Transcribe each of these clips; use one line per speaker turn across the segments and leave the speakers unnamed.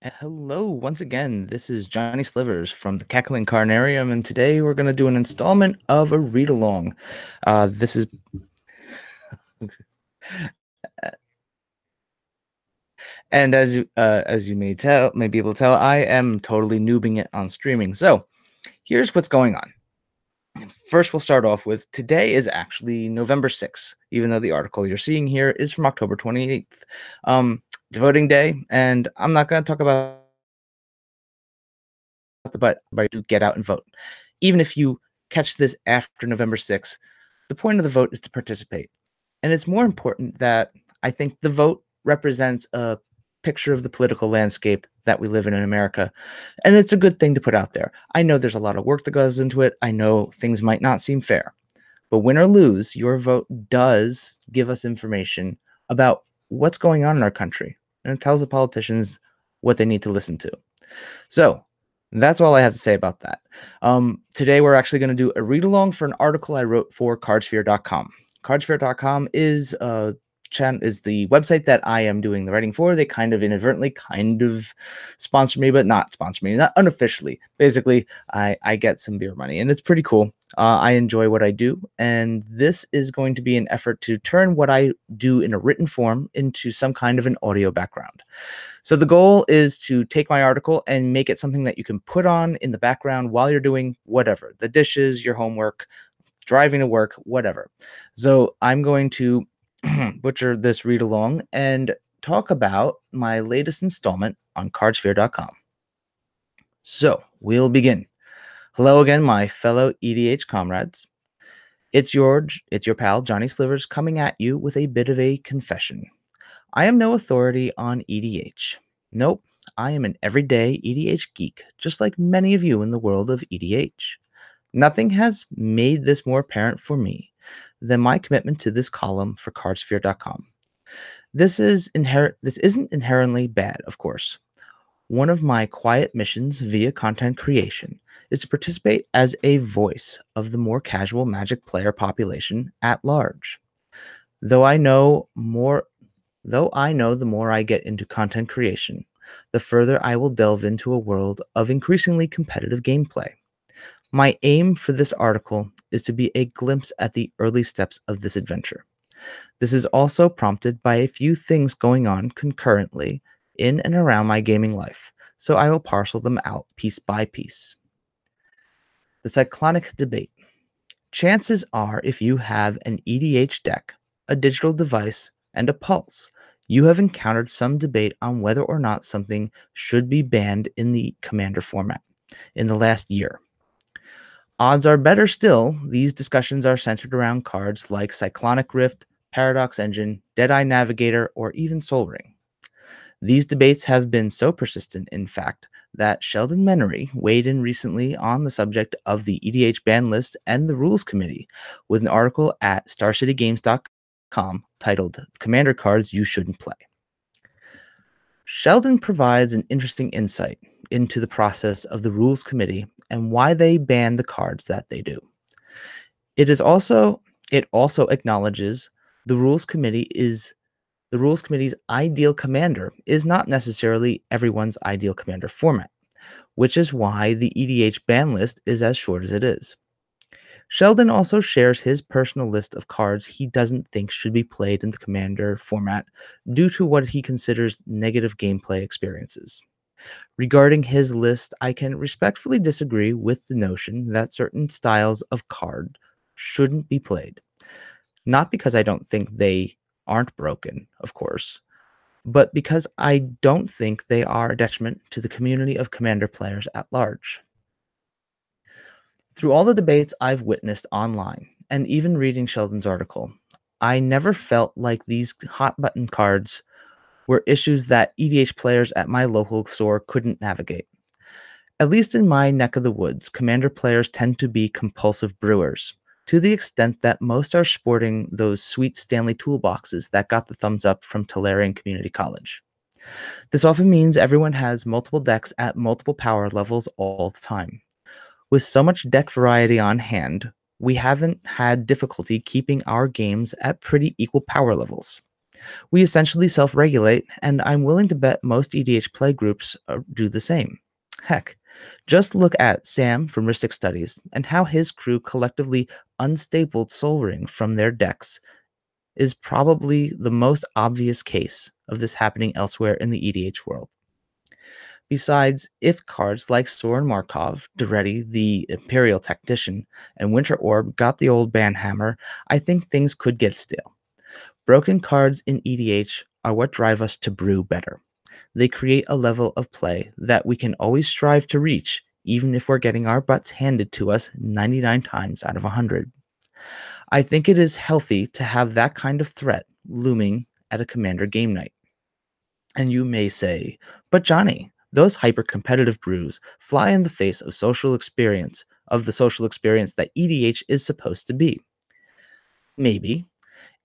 Hello, once again. This is Johnny Slivers from the Cackling Carnarium, and today we're going to do an installment of a read along. This is, and as you may be able to tell, I am totally noobing it on streaming. So here's what's going on. First, we'll start off with today is actually November 6th, even though the article you're seeing here is from October 28th. It's voting day, and I'm not going to talk about but do get out and vote. Even if you catch this after November 6th, the point of the vote is to participate. And it's more important that I think the vote represents a picture of the political landscape that we live in America. And it's a good thing to put out there. I know there's a lot of work that goes into it. I know things might not seem fair. But win or lose, your vote does give us information about what's going on in our country. And it tells the politicians what they need to listen to. So that's all I have to say about that. Today, we're actually going to do a read along for an article I wrote for cardsphere.com. Cardsphere.com is the website that I am doing the writing for. They kind of inadvertently sponsor me, but not sponsor me, not unofficially. Basically, I get some beer money, and it's pretty cool. I enjoy what I do, and this is going to be an effort to turn what I do in a written form into some kind of an audio background. So the goal is to take my article and make it something that you can put on in the background while you're doing whatever, the dishes, your homework, driving to work, whatever. So I'm going to butcher this read along and talk about my latest installment on cardsphere.com. So we'll begin. Hello again, my fellow EDH comrades. It's your pal Johnny Slivers coming at you with a bit of a confession. I am no authority on EDH. Nope, I am an everyday EDH geek, just like many of you in the world of EDH. Nothing has made this more apparent for me than my commitment to this column for cardsphere.com. This isn't inherently bad, of course. One of my quiet missions via content creation is to participate as a voice of the more casual Magic player population at large. Though I know the more I get into content creation, the further I will delve into a world of increasingly competitive gameplay. My aim for this article is to be a glimpse at the early steps of this adventure. This is also prompted by a few things going on concurrently in and around my gaming life, so I will parcel them out piece by piece. The cyclonic debate. Chances are, if you have an EDH deck, a digital device, and a pulse, you have encountered some debate on whether or not something should be banned in the Commander format in the last year. Odds are better still, these discussions are centered around cards like Cyclonic Rift, Paradox Engine, Deadeye Navigator, or even Sol Ring. These debates have been so persistent, in fact, that Sheldon Menery weighed in recently on the subject of the EDH ban list and the Rules Committee with an article at StarCityGames.com titled Commander Cards You Shouldn't Play. Sheldon provides an interesting insight into the process of the Rules Committee and why they ban the cards that they do. It also acknowledges the Rules Committee's ideal commander is not necessarily everyone's ideal commander format, which is why the EDH ban list is as short as it is. Sheldon also shares his personal list of cards he doesn't think should be played in the commander format due to what he considers negative gameplay experiences. Regarding his list, I can respectfully disagree with the notion that certain styles of card shouldn't be played. Not because I don't think they aren't broken, of course, but because I don't think they are a detriment to the community of Commander players at large. Through all the debates I've witnessed online, and even reading Sheldon's article, I never felt like these hot button cards were issues that EDH players at my local store couldn't navigate. At least in my neck of the woods, Commander players tend to be compulsive brewers, to the extent that most are sporting those sweet Stanley toolboxes that got the thumbs up from Tolarian Community College. This often means everyone has multiple decks at multiple power levels all the time. With so much deck variety on hand, we haven't had difficulty keeping our games at pretty equal power levels. We essentially self regulate, and I'm willing to bet most EDH play groups do the same. Heck, just look at Sam from Ristic Studies and how his crew collectively unstapled Soul Ring from their decks is probably the most obvious case of this happening elsewhere in the EDH world. Besides, if cards like Soren Markov, Duretti, the Imperial Tactician, and Winter Orb got the old banhammer, I think things could get stale. Broken cards in EDH are what drive us to brew better. They create a level of play that we can always strive to reach, even if we're getting our butts handed to us 99 times out of 100. I think it is healthy to have that kind of threat looming at a Commander game night. And you may say, but Johnny, those hyper competitive brews fly in the face of the social experience that EDH is supposed to be. Maybe,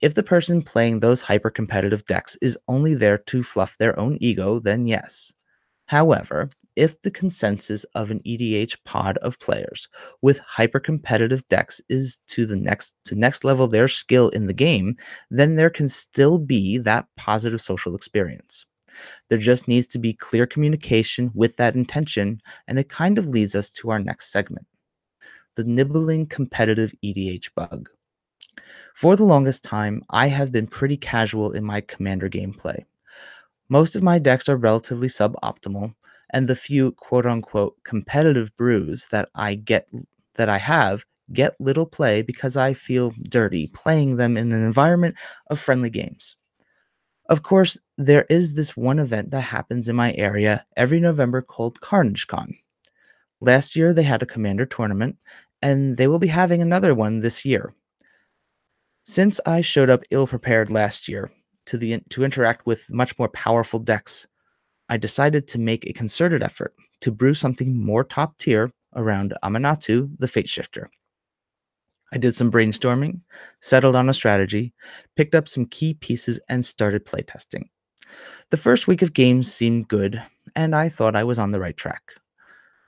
if the person playing those hyper competitive decks is only there to fluff their own ego, then yes. However, if the consensus of an EDH pod of players with hyper competitive decks is to next level their skill in the game, then there can still be that positive social experience. There just needs to be clear communication with that intention, and it kind of leads us to our next segment, the nibbling competitive EDH bug. For the longest time, I have been pretty casual in my commander gameplay. Most of my decks are relatively suboptimal, and the few quote unquote competitive brews that I have get little play because I feel dirty playing them in an environment of friendly games. Of course, there is this one event that happens in my area every November called CarnageCon. Last year they had a commander tournament, and they will be having another one this year. Since I showed up ill prepared last year to interact with much more powerful decks, I decided to make a concerted effort to brew something more top tier around Amanatu, the Fate Shifter. I did some brainstorming, settled on a strategy, picked up some key pieces, and started playtesting. The first week of games seemed good, and I thought I was on the right track.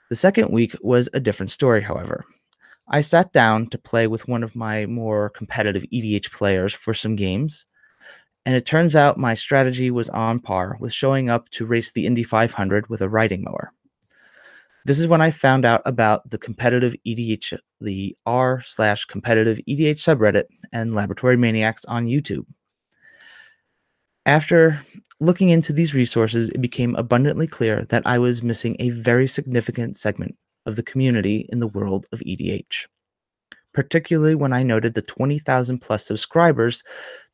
The second week was a different story, however. I sat down to play with one of my more competitive EDH players for some games, and it turns out my strategy was on par with showing up to race the Indy 500 with a riding mower. This is when I found out about the competitive EDH, the r/competitive EDH subreddit, and Laboratory Maniacs on YouTube. After looking into these resources, it became abundantly clear that I was missing a very significant segment of the community in the world of EDH, particularly when I noted the 20,000 plus subscribers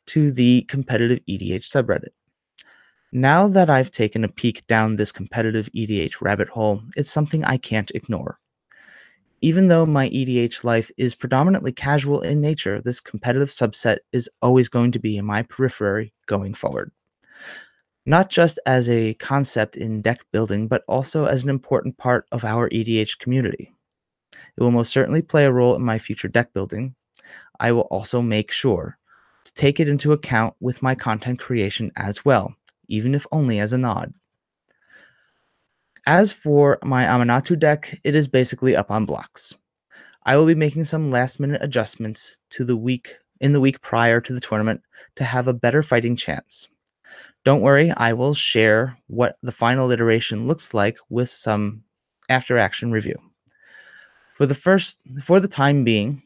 to the competitive EDH subreddit. Now that I've taken a peek down this competitive EDH rabbit hole, it's something I can't ignore. Even though my EDH life is predominantly casual in nature, this competitive subset is always going to be in my periphery going forward. Not just as a concept in deck building, but also as an important part of our EDH community. It will most certainly play a role in my future deck building. I will also make sure to take it into account with my content creation as well, even if only as a nod. As for my Amanatu deck, it is basically up on blocks. I will be making some last minute adjustments to the week prior to the tournament to have a better fighting chance. Don't worry, I will share what the final iteration looks like with some after action review. For the time being,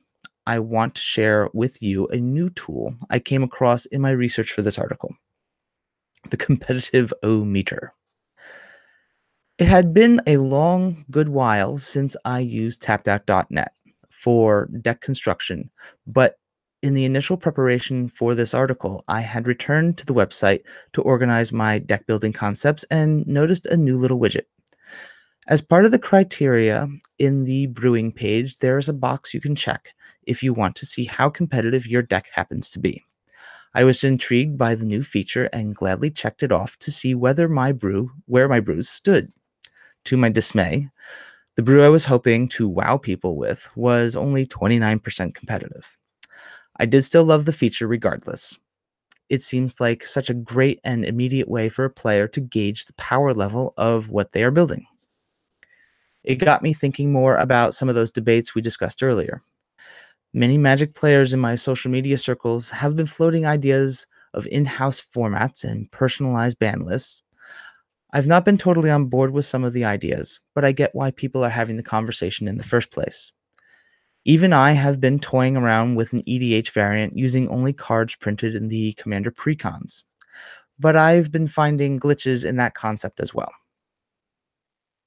I want to share with you a new tool I came across in my research for this article, the competitive O-meter. It had been a long, good while since I used tappedout.net for deck construction, but in the initial preparation for this article, I had returned to the website to organize my deck building concepts and noticed a new little widget. As part of the criteria in the brewing page, there is a box you can check if you want to see how competitive your deck happens to be. I was intrigued by the new feature and gladly checked it off to see where my brews stood. To my dismay, the brew I was hoping to wow people with was only 29% competitive. I did still love the feature regardless. It seems like such a great and immediate way for a player to gauge the power level of what they are building. It got me thinking more about some of those debates we discussed earlier. Many Magic players in my social media circles have been floating ideas of in-house formats and personalized ban lists. I've not been totally on board with some of the ideas, but I get why people are having the conversation in the first place. Even I have been toying around with an EDH variant using only cards printed in the Commander precons, but I've been finding glitches in that concept as well.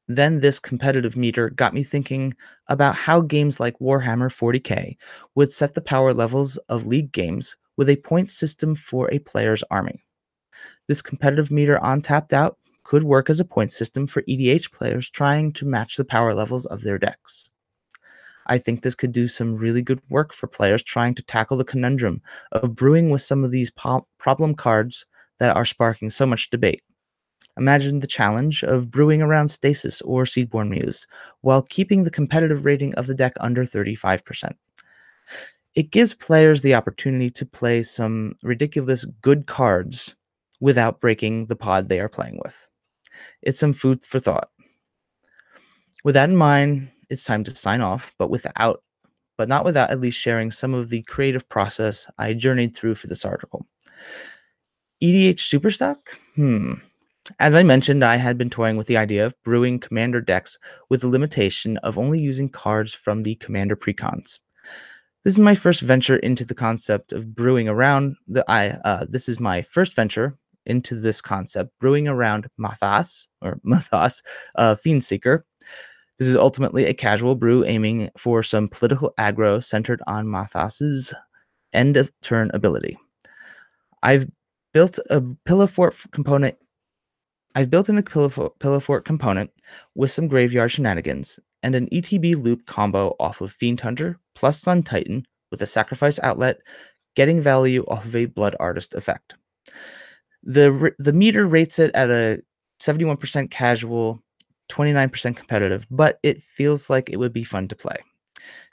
Then this competitive meter got me thinking about how games like Warhammer 40k would set the power levels of League games with a point system for a player's army. This competitive meter on tapped out could work as a point system for EDH players trying to match the power levels of their decks. I think this could do some really good work for players trying to tackle the conundrum of brewing with some of these problem cards that are sparking so much debate. Imagine the challenge of brewing around Stasis or Seedborn Muse while keeping the competitive rating of the deck under 35%. It gives players the opportunity to play some ridiculous good cards without breaking the pod they are playing with. It's some food for thought. With that in mind, it's time to sign off, but not without at least sharing some of the creative process I journeyed through for this article. EDH Superstock? As I mentioned, I had been toying with the idea of brewing Commander decks with the limitation of only using cards from the Commander precons. This is my first venture into the concept of brewing around this is my first venture into this concept, brewing around Mathas, Fiendseeker. This is ultimately a casual brew aiming for some political aggro centered on Mathas's end of turn ability. I've built a pillow fort component. I've built in a pillow fort component with some graveyard shenanigans and an ETB loop combo off of Fiend Hunter plus Sun Titan with a sacrifice outlet, getting value off of a Blood Artist effect. The meter rates it at a 71% casual, 29% competitive, but it feels like it would be fun to play.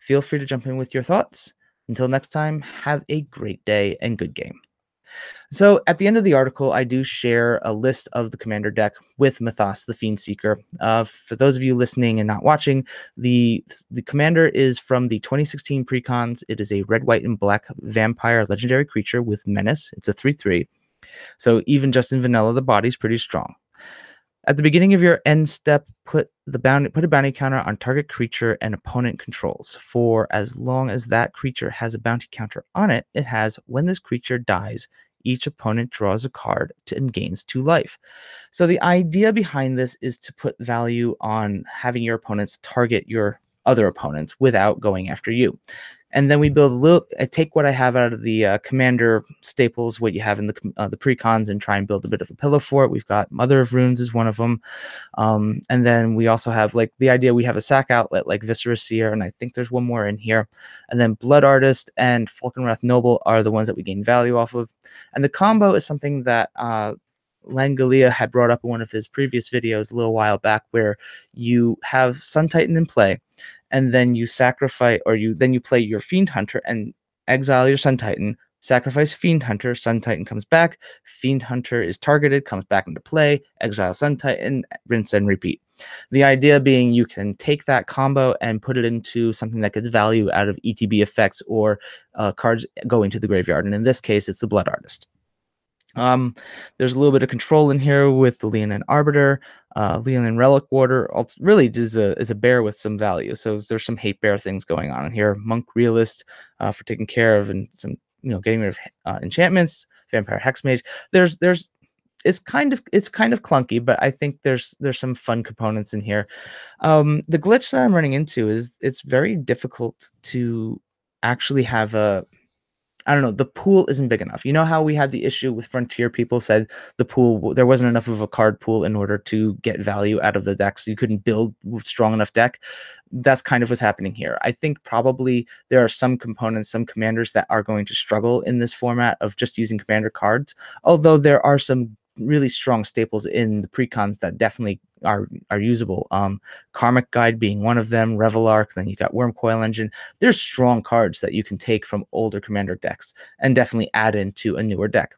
Feel free to jump in with your thoughts. Until next time, have a great day and good game. So at the end of the article, I do share a list of the commander deck with Mythos, the Fiendseeker. For those of you listening and not watching, the commander is from the 2016 precons. It is a red, white, and black vampire legendary creature with menace. It's a 3/3. So even just in vanilla, the body's pretty strong. At the beginning of your end step, put a bounty counter on target creature and opponent controls. For as long as that creature has a bounty counter on it, it has when this creature dies, each opponent draws a card and gains 2 life. So the idea behind this is to put value on having your opponents target your other opponents without going after you. And then we build I take what I have out of the commander staples, what you have in the precons, and try and build a bit of a pillow fort. We've got Mother of Runes is one of them. And then we also have like the idea we have a sack outlet like Viscera Seer, and I think there's one more in here. And then Blood Artist and Falkenrath Noble are the ones that we gain value off of. And the combo is something that Langalia had brought up in one of his previous videos a little while back, where you have Sun Titan in play, and then you sacrifice, or you play your Fiend Hunter and exile your Sun Titan, sacrifice Fiend Hunter, Sun Titan comes back, Fiend Hunter is targeted, comes back into play, exile Sun Titan, rinse and repeat. The idea being you can take that combo and put it into something that gets value out of ETB effects or cards going to the graveyard, and in this case, it's the Blood Artist. There's a little bit of control in here with the Leonin Arbiter, Leonin Relic Warder. Really is a bear with some value. So there's some hate bear things going on in here. Monk Realist for taking care of and some getting rid of enchantments. Vampire Hexmage. It's kind of clunky, but I think there's some fun components in here. The glitch that I'm running into is it's very difficult to actually have I don't know, the pool isn't big enough. You know how we had the issue with Frontier? People said the pool, there wasn't enough of a card pool in order to get value out of the deck, so you couldn't build strong enough deck. That's kind of what's happening here. I think probably there are some components, some commanders that are going to struggle in this format of just using commander cards, although there are some really strong staples in the precons that definitely are usable. Karmic Guide being one of them, Revelark, then you got Wormcoil Engine. There's strong cards that you can take from older commander decks and definitely add into a newer deck.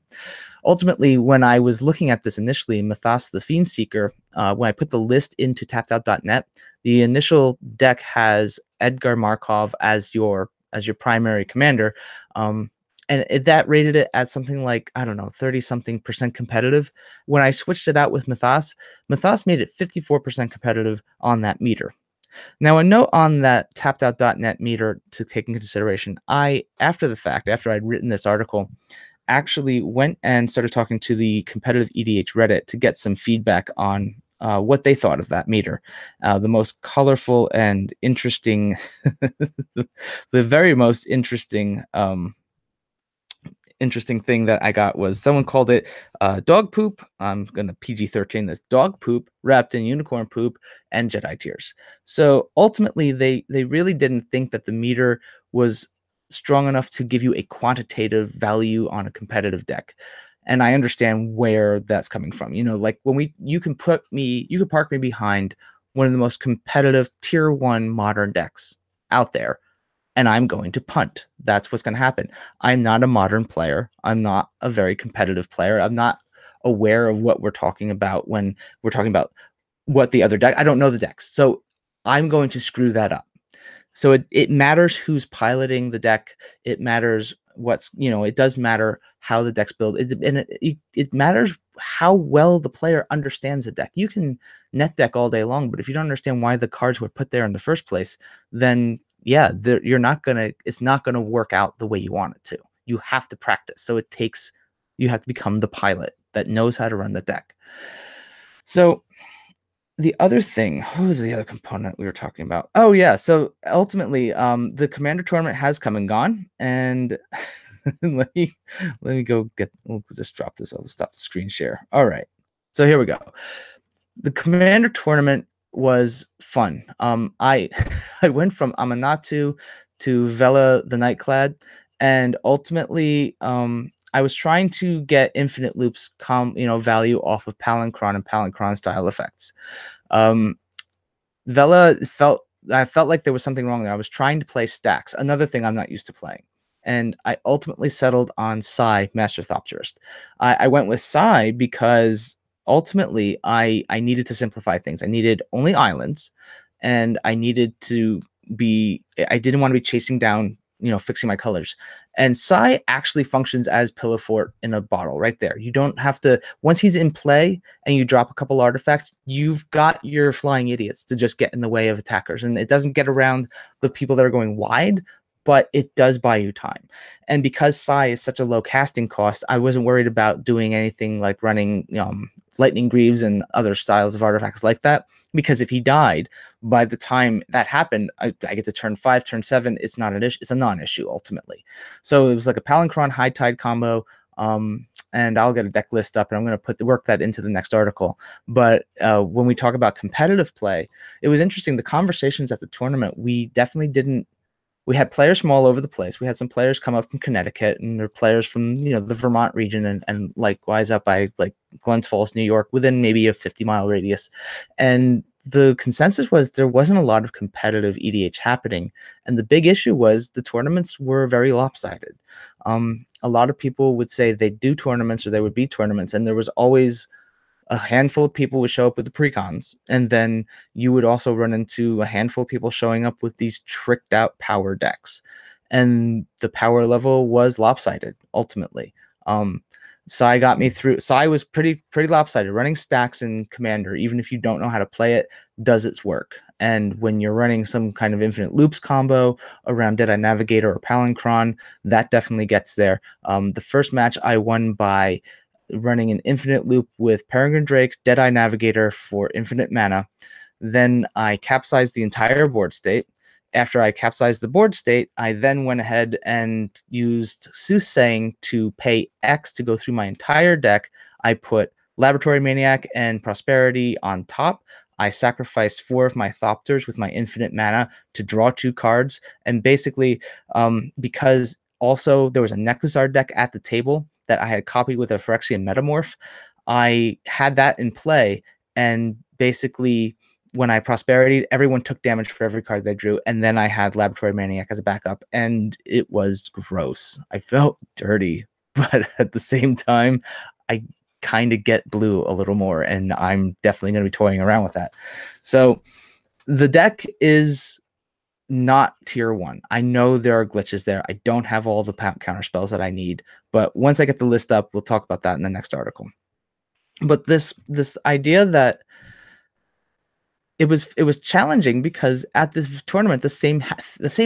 Ultimately, when I was looking at this initially, Mythos the Fiendseeker, when I put the list into tappedout.net, the initial deck has Edgar Markov as your primary commander. and that rated it at something like, I don't know, 30-something% competitive. When I switched it out with Mythos made it 54% competitive on that meter. Now, a note on that tappedout.net meter to take into consideration, after the fact, after I'd written this article, actually went and started talking to the competitive EDH Reddit to get some feedback on what they thought of that meter. The most colorful and interesting, the very most interesting thing that I got was someone called it dog poop. I'm going to PG-13 this, dog poop wrapped in unicorn poop and Jedi tears. So ultimately, they really didn't think that the meter was strong enough to give you a quantitative value on a competitive deck. And I understand where that's coming from. Like when you can park me behind one of the most competitive tier 1 modern decks out there, and I'm going to punt. That's what's going to happen. I'm not a modern player. I'm not a very competitive player. I'm not aware of what we're talking about when we're talking about what the other deck. I don't know the decks. So I'm going to screw that up. So it matters who's piloting the deck. It matters it does matter how the deck's built. It matters how well the player understands the deck. You can net deck all day long, but if you don't understand why the cards were put there in the first place, then yeah, it's not gonna work out the way you want it to. You have to practice. So you have to become the pilot that knows how to run the deck. So the other thing, what was the other component we were talking about? Oh yeah, so ultimately, the Commander tournament has come and gone, and let me go get. We'll just drop this. I'll stop the screen share. All right, so here we go. The Commander tournament was fun. I I went from Amanatu to Vela the Nightclad, and ultimately, I was trying to get infinite loops value off of Palinchron and Palinchron style effects. Vela I felt like there was something wrong there. I was trying to play stacks, another thing I'm not used to playing. And I ultimately settled on Psy, Master Thopterist. I went with Psy because ultimately I needed to simplify things. I needed only islands, and I didn't want to be chasing down, fixing my colors. And Psy actually functions as Pillow Fort in a bottle right there. You don't have to, once he's in play and you drop a couple artifacts, you've got your flying idiots to just get in the way of attackers. And it doesn't get around the people that are going wide, but it does buy you time. And because Psy is such a low casting cost, I wasn't worried about doing anything like running Lightning Greaves and other styles of artifacts like that, because if he died, by the time that happened, I get to turn 5, turn 7. It's not an issue. It's a non-issue ultimately. So it was like a Palinchron High Tide combo. And I'll get a deck list up, and I'm going to work that into the next article. But when we talk about competitive play, it was interesting. The conversations at the tournament, we definitely didn't. We had players from all over the place. We had some players come up from Connecticut, and there are players from the Vermont region, and likewise up by like Glens Falls, New York, within maybe a 50-mile radius. And the consensus was there wasn't a lot of competitive EDH happening. And the big issue was the tournaments were very lopsided. A lot of people would say they'd do tournaments or they would be tournaments, and there was always a handful of people would show up with the precons, and then you would also run into a handful of people showing up with these tricked out power decks, and the power level was lopsided ultimately. Psy got me through. Psy was pretty lopsided. Running stacks in Commander, even if you don't know how to play it, does its work. And when you're running some kind of infinite loops combo around Deadeye Navigator or Palinchron, that definitely gets there. The first match I won by running an infinite loop with Peregrine Drake, Deadeye Navigator for infinite mana. Then I capsized the entire board state. After I capsized the board state, I then went ahead and used Soothsaying to pay X to go through my entire deck. I put Laboratory Maniac and Prosperity on top. I sacrificed 4 of my Thopters with my infinite mana to draw 2 cards. And basically, because also there was a Nekusar deck at the table that I had copied with a Phyrexian Metamorph, I had that in play, and basically when I Prosperity, everyone took damage for every card they drew, and then I had Laboratory Maniac as a backup, and it was gross. I felt dirty, but at the same time, I kind of get blue a little more, and I'm definitely going to be toying around with that. So the deck is not tier 1. I know there are glitches there. I don't have all the counter spells that I need, but once I get the list up, we'll talk about that in the next article. But this idea that it was challenging because at this tournament the same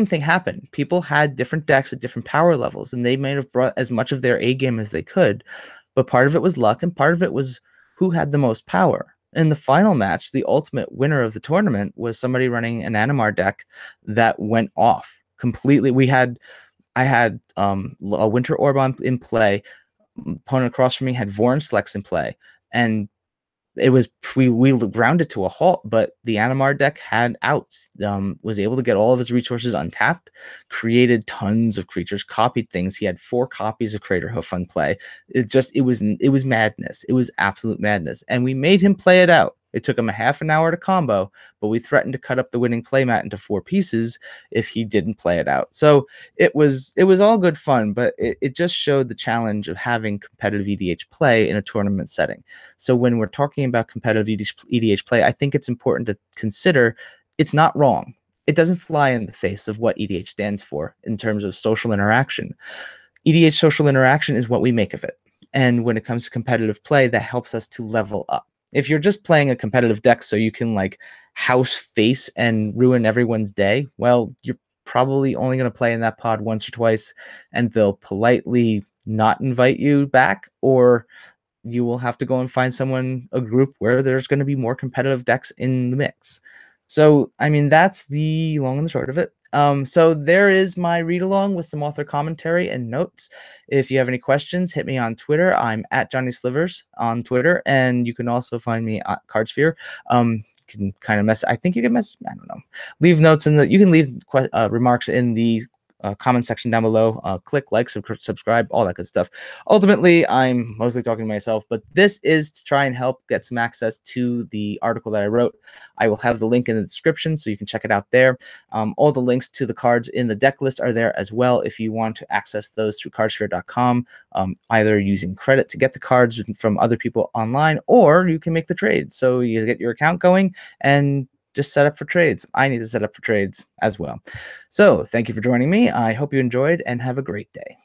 thing happened. People had different decks at different power levels, and they may have brought as much of their A game as they could, but part of it was luck and part of it was who had the most power. In the final match, the ultimate winner of the tournament was somebody running an Animar deck that went off completely. I had a Winter Orb in play. Opponent across from me had Vorn Slex in play, and it was we grounded to a halt, but the Animar deck had outs, was able to get all of his resources untapped, created tons of creatures, copied things. He had 4 copies of Craterhoof on play. It was madness. It was absolute madness, and we made him play it out. It took him a half an hour to combo, but we threatened to cut up the winning playmat into 4 pieces if he didn't play it out. So it was all good fun, but it just showed the challenge of having competitive EDH play in a tournament setting. So when we're talking about competitive EDH play, I think it's important to consider it's not wrong. It doesn't fly in the face of what EDH stands for in terms of social interaction. EDH social interaction is what we make of it. And when it comes to competitive play, that helps us to level up. If you're just playing a competitive deck so you can like house face and ruin everyone's day, well, you're probably only going to play in that pod once or twice, and they'll politely not invite you back, or you will have to go and find a group where there's going to be more competitive decks in the mix. So, I mean, that's the long and the short of it. So there is my read along with some author commentary and notes. If you have any questions, hit me on Twitter. I'm at Johnny Slivers on Twitter, and you can also find me at Cardsphere. You can kind of I think you can I don't know. Leave notes you can leave remarks in the comment section down below. Click like, subscribe, all that good stuff. Ultimately, I'm mostly talking to myself, but this is to try and help get some access to the article that I wrote. I will have the link in the description, so you can check it out there. All the links to the cards in the deck list are there as well if you want to access those through cardsphere.com, either using credit to get the cards from other people online, or you can make the trade. So you get your account going and just set up for trades. I need to set up for trades as well. So thank you for joining me. I hope you enjoyed and have a great day.